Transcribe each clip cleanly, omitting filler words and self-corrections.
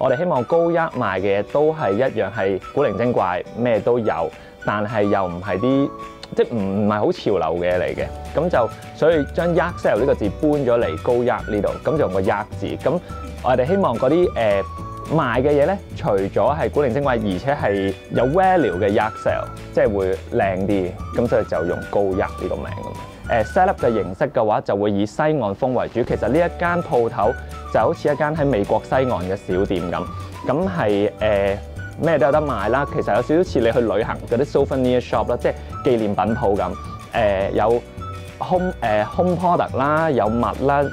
我哋希望高一賣嘅嘢都係一樣係古靈精怪，咩都有，但係又唔係啲即係唔係好潮流嘅嘢嚟嘅。咁就所以將 Yard Sale 呢個字搬咗嚟高一呢度，咁就用個 Yard 字。咁我哋希望嗰啲賣嘅嘢咧，除咗係古靈精怪，而且係有 value 嘅 Yard Sale， 即係會靚啲。咁所以就用高一呢個名咁。set up 嘅形式嘅話，就會以西岸風為主。其實呢一間鋪頭就好似一間喺美國西岸嘅小店咁，咁係咩都有得賣啦。其實有少少似你去旅行嗰啲 souvenir shop 啦，即係紀念品鋪咁。有 home product 啦，有襪啦，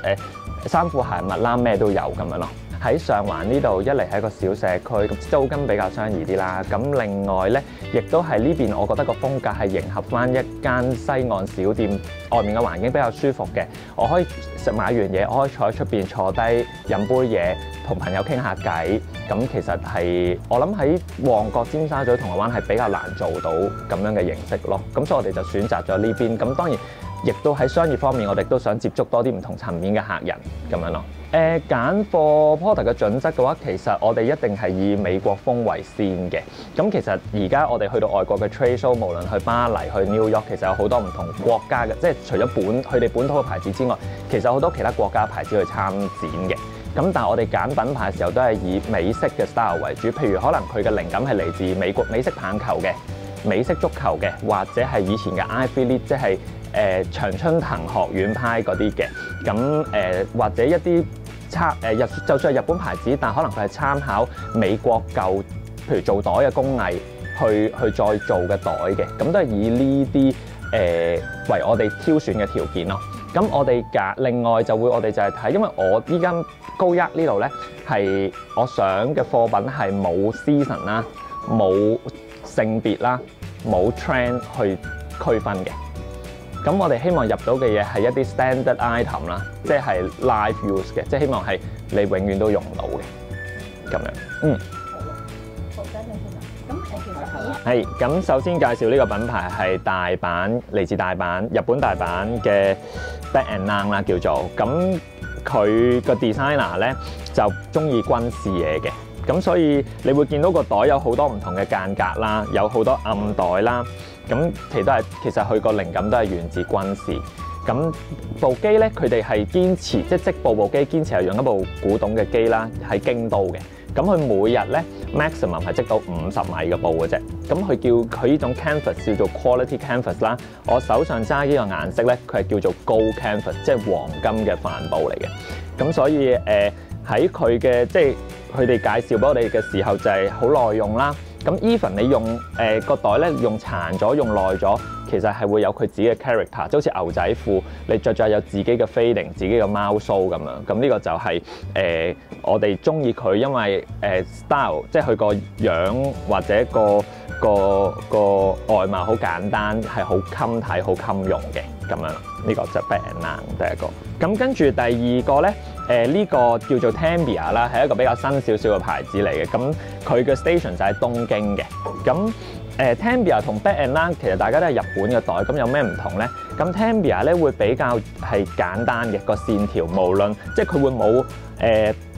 衫褲鞋襪啦，咩都有咁樣咯。喺上環呢度，一嚟係一個小社區，咁租金比較相宜啲啦。咁另外咧，亦都係呢邊，我覺得個風格係迎合翻一間西岸小店，外面嘅環境比較舒服嘅。我可以買完嘢，我可以坐喺出邊坐低飲杯嘢，同朋友傾下偈。咁其實係我諗喺旺角、尖沙咀、銅鑼灣係比較難做到咁樣嘅形式咯。咁所以我哋就選擇咗呢邊。咁當然，亦都喺商業方面，我哋都想接觸多啲唔同層面嘅客人咁樣咯。揀貨 product 嘅準則嘅話，其實我哋一定係以美國風為先嘅。咁其實而家我哋去到外國嘅 trade show， 無論去巴黎、去 New York， 其實有好多唔同國家嘅，即係除咗佢哋本土嘅牌子之外，其實有好多其他國家牌子去參展嘅。咁但係我哋揀品牌嘅時候都係以美式嘅 style 為主，譬如可能佢嘅靈感係嚟自美式棒球嘅、美式足球嘅，或者係以前嘅 Ivy League， 即係長春藤學院派嗰啲嘅。咁或者一啲就算係日本牌子，但可能佢係參考美國舊，譬如做袋嘅工藝去再做嘅袋嘅，咁都係以呢啲為我哋挑選嘅條件咯。咁我哋另外我哋就係睇，因為我依間高一呢度咧係我想嘅貨品係冇 season 啦、冇性別啦、冇 trend 去區分嘅。咁我哋希望入到嘅嘢係一啲 standard item 啦，即係 live use 嘅，即係希望係你永遠都用到嘅咁樣。好，多謝先生。咁其實係咁，首先介紹呢個品牌係大阪，嚟自大阪，日本大阪嘅 Bag and Nang 啦，叫做。咁佢個 designer 咧就中意軍事嘢嘅，咁所以你會見到個袋有好多唔同嘅間隔啦，有好多暗袋啦。咁其實佢個靈感都係源自軍事。咁部機咧，佢哋係堅持即係織部機堅持係用一部古董嘅機啦，喺京都嘅。咁佢每日咧 maximum 係織到50米嘅布嘅啫。咁佢呢種 canvas 叫做 quality canvas 啦。我手上揸呢個顏色咧，佢係叫做 gold canvas， 即係黃金嘅帆布嚟嘅。咁所以喺佢嘅即係佢哋介紹俾我哋嘅時候就係好耐用啦。咁 even 你用個袋咧用殘咗、用耐咗，其實係會有佢自己嘅 character， 即好似牛仔褲，你着咗有自己嘅 fading、自己嘅貓鬚咁樣。咁呢個就係我哋中意佢，因為style， 即係佢個樣或者個外貌好簡單，係好襟睇、好襟用嘅咁樣。呢個就 Bag and Nang 第一個。咁跟住第二個咧，呢個叫做 Tambia 啦，係一個比較新少少嘅牌子嚟嘅。咁佢嘅 station 就喺東京嘅。咁Tambia 同 Bag and Nang 其實大家都係日本嘅袋，咁有咩唔同咧？咁 Tambia 咧會比較係簡單嘅個線條，無論即係佢會冇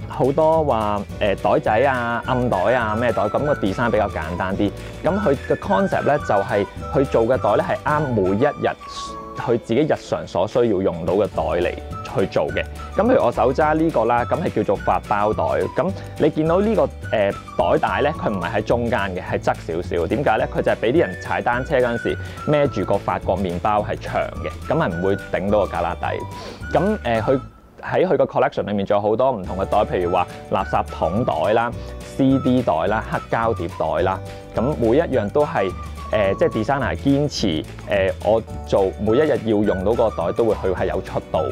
好多話袋仔啊、暗袋啊、咩袋，咁個 design 比較簡單啲。咁佢嘅 concept 咧就係佢做嘅袋咧係啱每一日佢自己日常所需要用到嘅袋嚟去做嘅。咁譬如我手揸呢個啦，咁係叫做法包袋。咁你見到呢個袋帶咧，佢唔係喺中間嘅，係側少少。點解咧？佢就係俾啲人踩單車嗰陣時孭住個法國麵包係長嘅，咁係唔會頂到個旮旯底。咁佢喺佢個 collection 裏面仲有好多唔同嘅袋，譬如話垃圾桶袋啦、CD 袋啦、黑膠碟袋啦。咁每一樣都係即係 designer 堅持我做每一日要用到個袋都會佢係有出到。